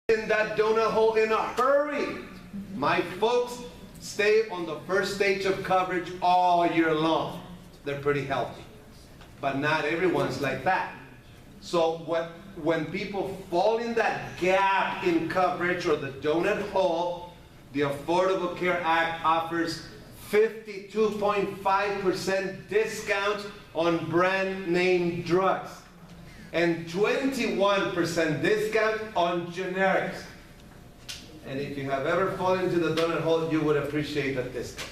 in that donut hole in a hurry. My folks stay on the first stage of coverage all year long. They're pretty healthy. But not everyone's like that. So when people fall in that gap in coverage or the donut hole, the Affordable Care Act offers 52.5% discount on brand name drugs and 21% discount on generics. And if you have ever fallen into the donut hole, you would appreciate that discount.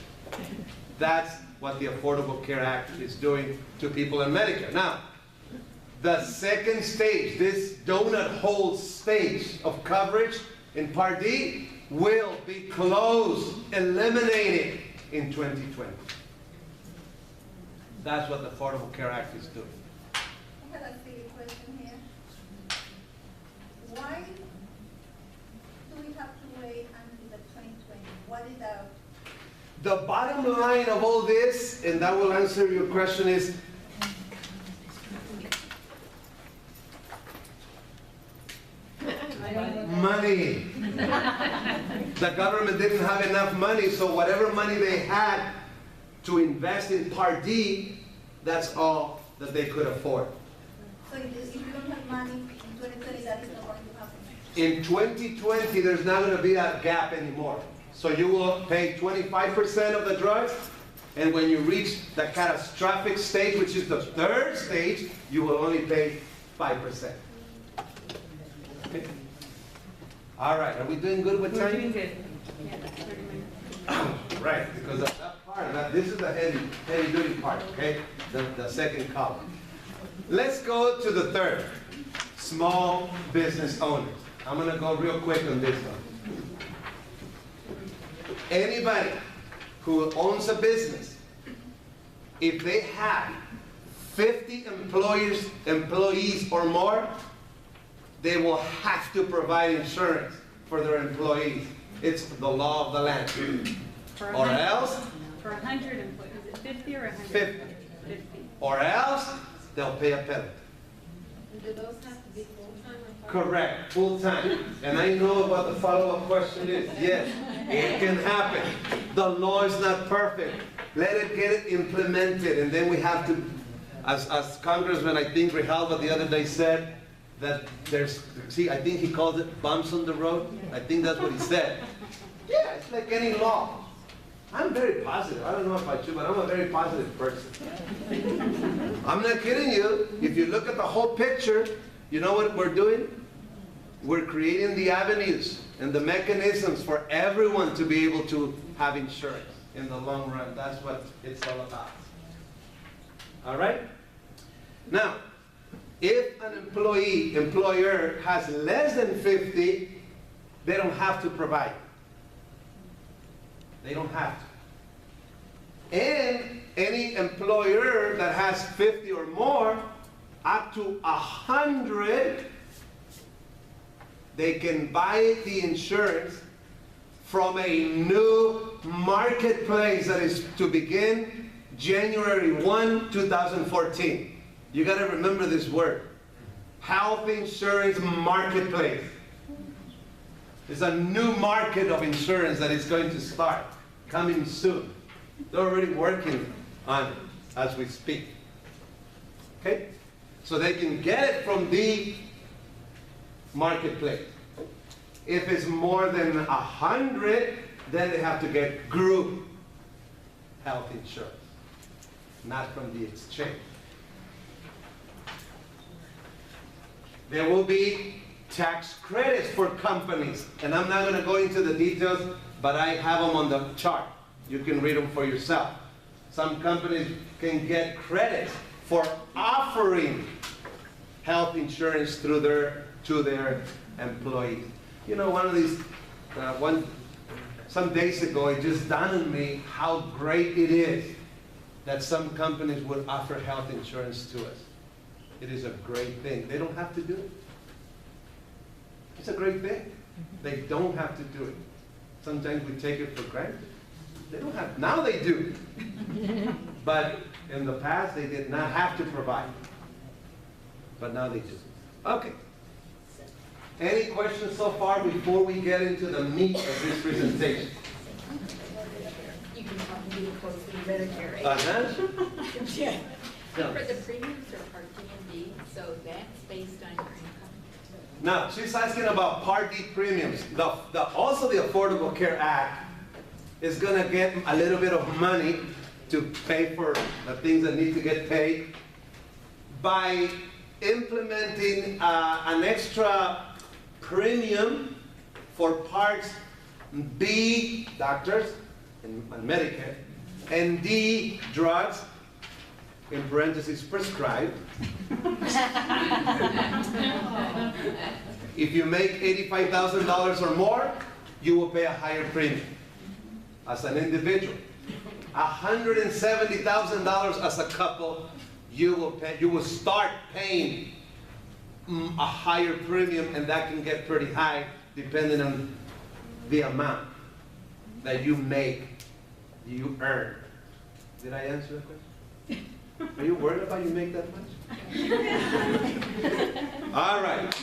That's what the Affordable Care Act is doing to people in Medicare. Now, the second stage, this donut hole stage of coverage in Part D will be closed, eliminated in 2020. That's what the Affordable Care Act is doing. I have a silly question here. Why do we have to wait until the 2020? What is out? The bottom line of all this, and that will answer your question, is money. The government didn't have enough money, so whatever money they had to invest in Part D, that's all that they could afford. So if you don't have money in 2020, that is not going to happen. In 2020, there's not going to be a gap anymore. So you will pay 25% of the drugs, and when you reach the catastrophic stage, which is the third stage, you will only pay 5%. Okay. All right, are we doing good with time? We're doing good. Yeah, 30 minutes. Right, because that part, this is the heavy duty part, okay? The second column. Let's go to the third, small business owners. I'm gonna go real quick on this one. Anybody who owns a business, if they have 50 employees or more, they will have to provide insurance for their employees. It's the law of the land. Or else, For 100 employees, is it 50 or 100? 50. 50. Or else, they'll pay a penalty. Do those have to be full-time or part-time? Correct, full time. And I know what the follow-up question is. Yes, it can happen. The law is not perfect. Let it get it implemented, and then we have to, as Congressman, I think Grijalva the other day said, that there's, see, I think he called it bumps on the road. I think that's what he said. Yeah, it's like any law. I'm very positive. I don't know about you, but I'm a very positive person. I'm not kidding you. If you look at the whole picture, you know what we're doing? We're creating the avenues and the mechanisms for everyone to be able to have insurance in the long run. That's what it's all about. All right? Now, if an employer has less than 50, they don't have to provide. They don't have to. And any employer that has 50 or more, up to 100, they can buy the insurance from a new marketplace that is to begin January 1, 2014. You got to remember this word. Health insurance marketplace. There's a new market of insurance that is going to start, coming soon. They're already working on it as we speak. Okay? So they can get it from the marketplace. If it's more than 100, then they have to get group health insurance, not from the exchange. There will be tax credits for companies, and I'm not going to go into the details, but I have them on the chart. You can read them for yourself. Some companies can get credits for offering health insurance through to their employees. You know, one of these, some days ago, it just dawned on me how great it is that some companies would offer health insurance to us. It is a great thing. They don't have to do it. It's a great thing. They don't have to do it. Sometimes we take it for granted. They don't have, now they do. But in the past, they did not have to provide. But now they do. Okay. Any questions so far before we get into the meat of this presentation? You can probably close to Medicare, right? Uh-huh. Yeah. For the premiums or Part D and D, so that's based on your income. Now, she's asking about Part D premiums. Also, the Affordable Care Act is going to get a little bit of money to pay for the things that need to get paid by implementing an extra premium for Parts B, doctors and Medicare, and D, drugs, in parentheses, prescribed. If you make $85,000 or more, you will pay a higher premium as an individual. $170,000 as a couple, you will start paying a higher premium, and that can get pretty high depending on the amount that you earn. Did I answer the question? Are you worried about you make that much? All right.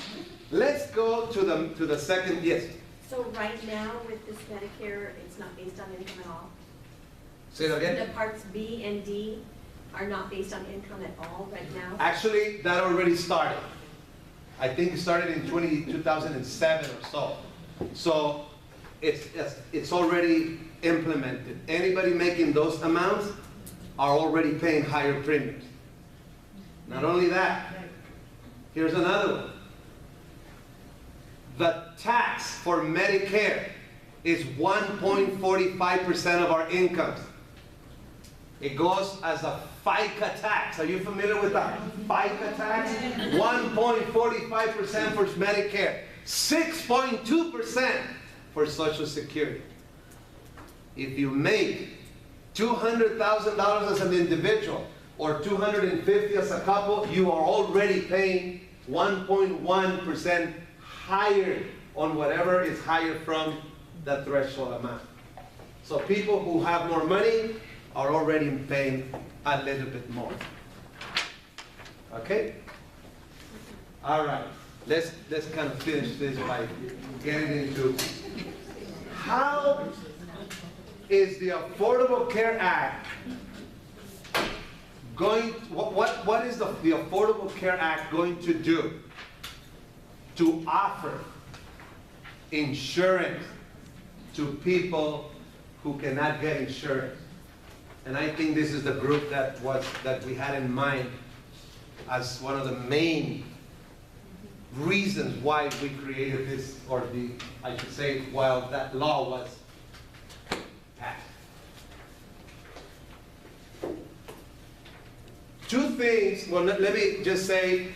Let's go to the second, yes. So right now with this Medicare, it's not based on income at all? Say that again? The parts B and D are not based on income at all right now? Actually, that already started. I think it started in 2007 or so. So it's already implemented. Anybody making those amounts are already paying higher premiums. Not only that, here's another one. The tax for Medicare is 1.45% of our incomes. It goes as a FICA tax. Are you familiar with that? FICA tax? 1.45% for Medicare. 6.2% for Social Security. If you make $200,000 as an individual or $250,000 as a couple, you are already paying 1.1% higher on whatever is higher from the threshold amount. So people who have more money are already paying a little bit more. Okay? All right. Let's kind of finish this by getting into how is the Affordable Care Act going, what is the Affordable Care Act going to do to offer insurance to people who cannot get insurance? And I think this is the group that we had in mind as one of the main reasons why we created this, or I should say, while that law was passed. Two things, well, let me just say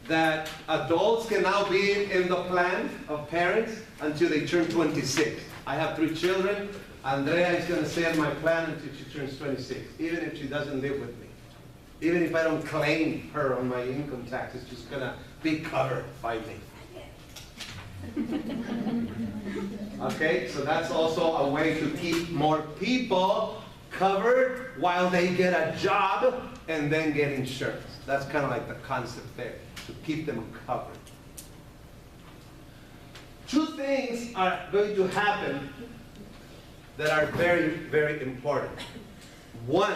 that adults can now be in the plan of parents until they turn 26. I have 3 children. Andrea is going to stay in my plan until she turns 26, even if she doesn't live with me. Even if I don't claim her on my income tax, it's just going to be covered by me. Okay, so that's also a way to keep more people covered while they get a job and then get insurance. That's kind of like the concept there, to keep them covered. 2 things are going to happen that are very, very important. One,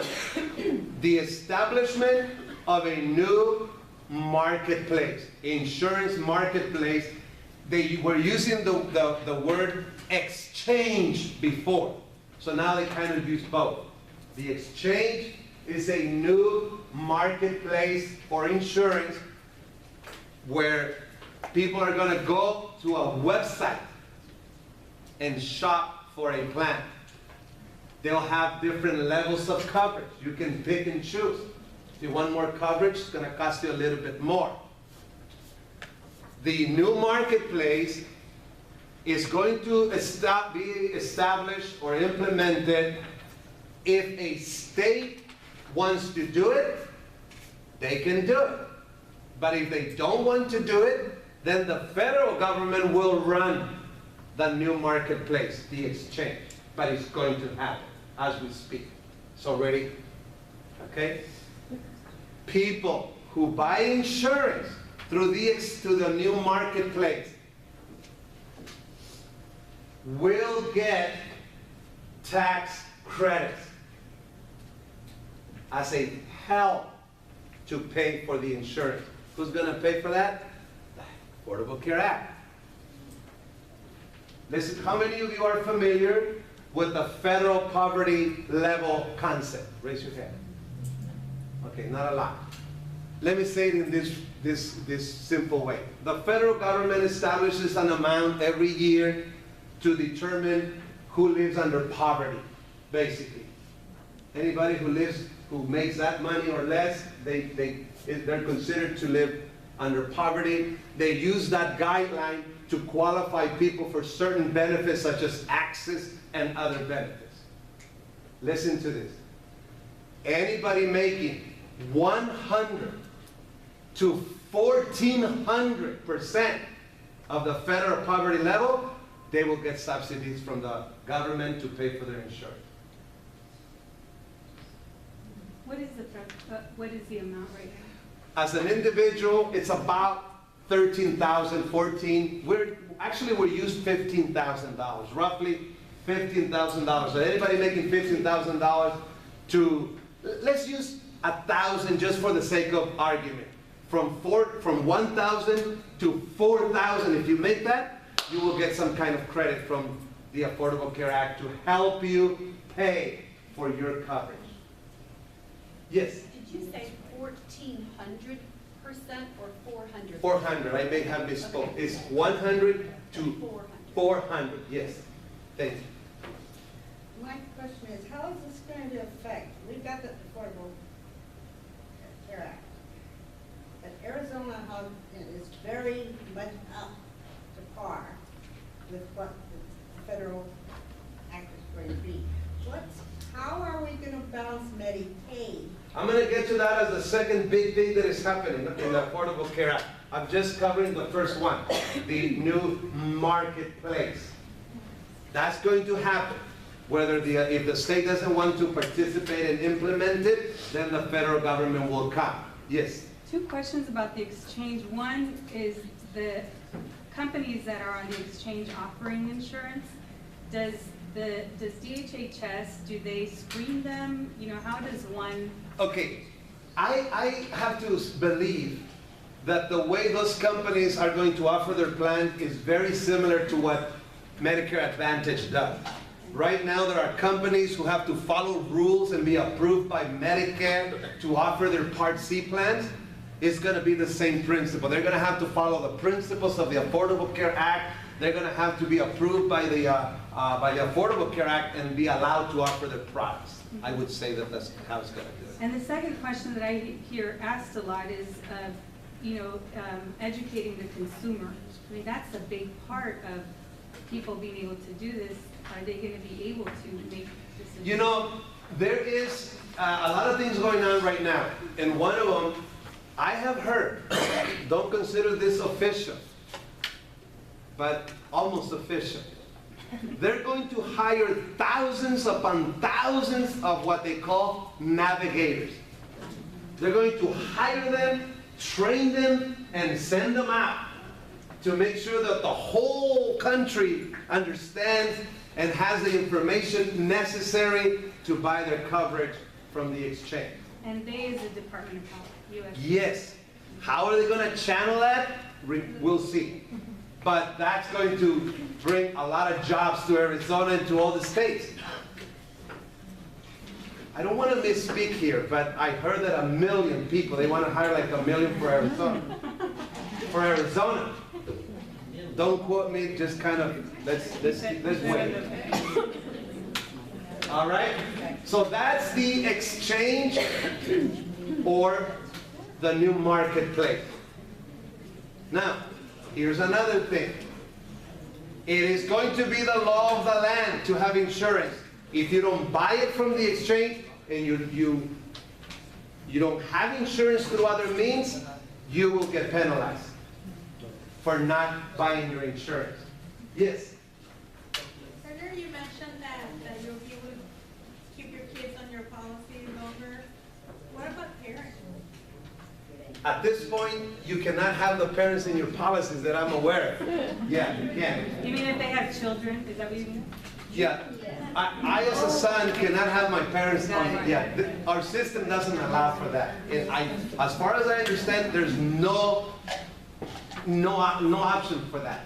the establishment of a new marketplace, insurance marketplace. They were using the word exchange before, so now they kind of use both. The exchange is a new marketplace for insurance where people are going to go to a website and shop for a plan. They'll have different levels of coverage. You can pick and choose. If you want more coverage, it's going to cost you a little bit more. The new marketplace is going to be established or implemented. If a state wants to do it, they can do it. But if they don't want to do it, then the federal government will run the new marketplace, the exchange. But it's going to happen as we speak. It's already, okay? People who buy insurance through the new marketplace will get tax credits as a help to pay for the insurance. Who's going to pay for that? The Affordable Care Act. Listen, how many of you are familiar with the federal poverty level concept? Raise your hand. Okay, not a lot. Let me say it in this simple way. The federal government establishes an amount every year to determine who lives under poverty, basically. Anybody who makes that money or less, they're considered to live under poverty. They use that guideline to qualify people for certain benefits such as access and other benefits. Listen to this. Anybody making 100 to 1,400% of the federal poverty level, they will get subsidies from the government to pay for their insurance. What is the amount right now? As an individual, it's about $13,000, $14,000. We're used $15,000, roughly $15,000. So anybody making $15,000 to, let's use 1,000 just for the sake of argument. From 1,000 to 4,000, if you make that, you will get some kind of credit from the Affordable Care Act to help you pay for your coverage. Yes? Did you say 1,400% or 400? 400, I may have misspoke. Okay. It's 100 to 400. 400, yes. Thank you. My question is, how is this going to affect, we've got the Affordable Care Act, but Arizona is very much up to par with what the federal act is going to be. How are we going to balance Medicaid? I'm going to get to that as the second big thing that is happening in the Affordable Care Act. I'm just covering the first one, the new marketplace. That's going to happen. If the state doesn't want to participate and implement it, then the federal government will come. Yes? Two questions about the exchange. One is the companies that are on the exchange offering insurance, does DHHS, do they screen them? You know, how does one? Okay, I have to believe that the way those companies are going to offer their plan is very similar to what Medicare Advantage does. Right now, there are companies who have to follow rules and be approved by Medicare to offer their Part C plans. It's going to be the same principle. They're going to have to follow the principles of the Affordable Care Act. They're going to have to be approved by the Affordable Care Act and be allowed to offer their products. I would say that that's how it's going to do it. And the second question that I hear asked a lot is, educating the consumer. I mean, that's a big part of people being able to do this. Are they going to be able to make decisions? You know, there is a lot of things going on right now. And one of them, I have heard, don't consider this official, but almost official. They're going to hire thousands upon thousands of what they call navigators. They're going to hire them, train them, and send them out to make sure that the whole country understands and has the information necessary to buy their coverage from the exchange. And they is the Department of Health, U.S. Yes. How are they going to channel that? We'll see. But that's going to bring a lot of jobs to Arizona and to all the states. I don't want to misspeak here, but I heard that 1 million people, they want to hire like 1 million for Arizona. For Arizona. Don't quote me, just kind of, let's wait. All right? So that's the exchange or the new marketplace. Now, here's another thing. It is going to be the law of the land to have insurance. If you don't buy it from the exchange and you don't have insurance through other means, you will get penalized for not buying your insurance. Yes? Earlier you mentioned that you would keep your kids on your policy longer. What about parents? At this point, you cannot have the parents in your policies that I'm aware of. Yeah, you can. You mean if they have children, is that what you mean? Yeah, I as a son cannot have my parents on, yeah, our system doesn't allow for that. And as far as I understand, there's no option for that,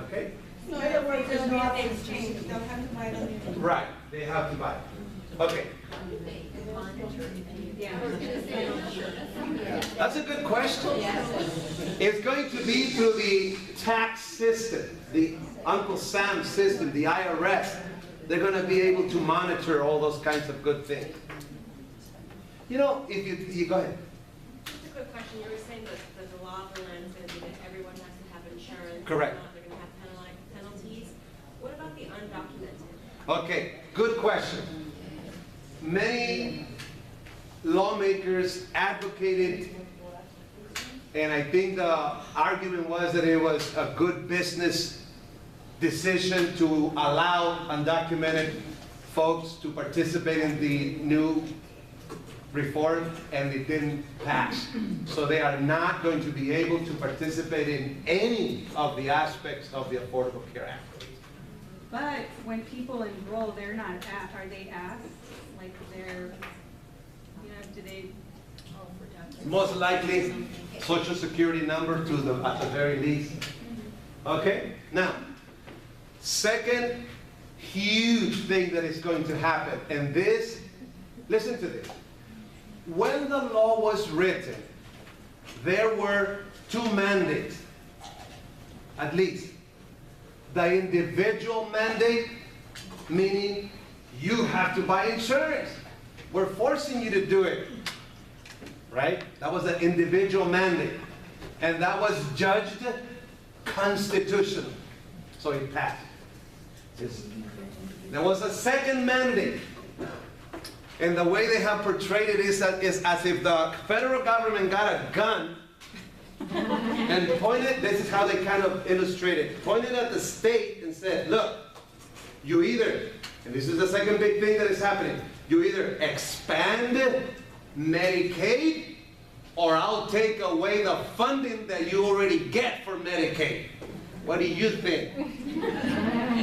okay? So in other words, there's no option. Exchange, they'll have to buy it on the. Right, they have to buy it. Okay, that's a good question. It's going to be through the tax system, the Uncle Sam system, the IRS. They're going to be able to monitor all those kinds of good things. You know, if you go ahead. Just a quick question. You were saying that the law of the land is going to be that everyone has to have insurance. Correct. If not, they're going to have penalties. What about the undocumented? Okay, good question. Many lawmakers advocated, and I think the argument was that it was a good business decision to allow undocumented folks to participate in the new reform, and it didn't pass. So they are not going to be able to participate in any of the aspects of the Affordable Care Act. But when people enroll, they're not are they asked? Like they're, you know, do they? Most likely, social security number at the very least. Okay? Now, second huge thing that is going to happen, and this, listen to this. When the law was written, there were two mandates, at least. The individual mandate, meaning you have to buy insurance. We're forcing you to do it, right? That was an individual mandate. And that was judged constitutional. So it passed. There was a second mandate. And the way they have portrayed it is as if the federal government got a gun and pointed, this is how they kind of illustrate it, pointed at the state and said, look, you either, and this is the second big thing that is happening, you either expand Medicaid or I'll take away the funding that you already get for Medicaid. What do you think?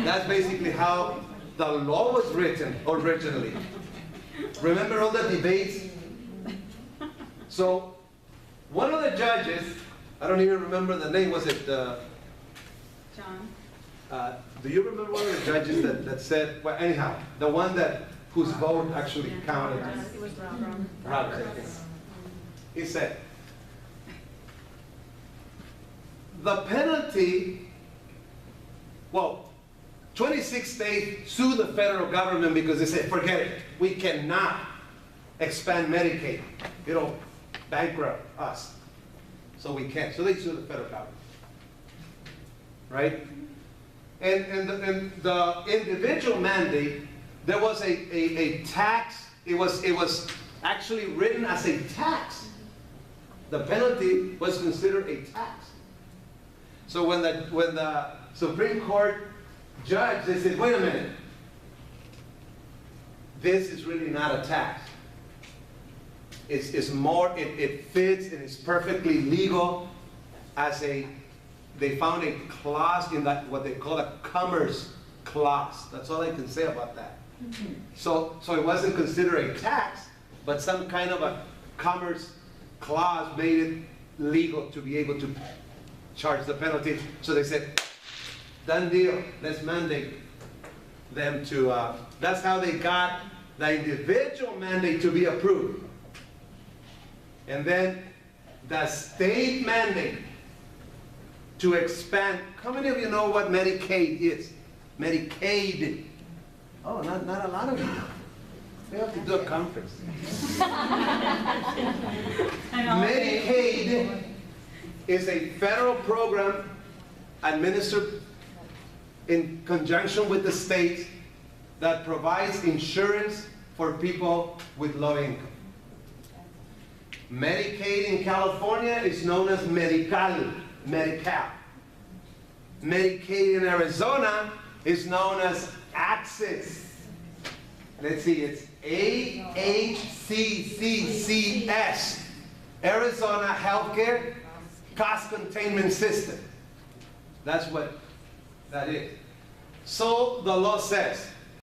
That's basically how the law was written originally. Remember all the debates? So, one of the judges, I don't even remember the name, was it? John? Do you remember one of the judges that said, well, anyhow, the one whose vote actually counted? It was Robert. Robert, I think. He said, the penalty, well, 26 states sued the federal government because they said, forget it, we cannot expand Medicaid. It'll bankrupt us. So we can't. So they sued the federal government. Right? And the individual mandate, there was a tax, it was actually written as a tax. The penalty was considered a tax. So when the Supreme Court judge, they said, wait a minute, this is really not a tax. It's more, it fits and it's perfectly legal as they found a clause in that, what they call a commerce clause. That's all I can say about that. So it wasn't considered a tax, but some kind of a commerce clause made it legal to be able to charge the penalty. So they said, done deal, let's mandate them to, that's how they got the individual mandate to be approved. And then the state mandate to expand. How many of you know what Medicaid is? Medicaid. Oh, not a lot of you. We have to do a conference. Medicaid is a federal program administered in conjunction with the state that provides insurance for people with low income. Medicaid in California is known as Medi-Cal. Medicaid in Arizona is known as Access. Let's see, it's AHCCCS. Arizona Healthcare Cost Containment System. That's what that is. So the law says,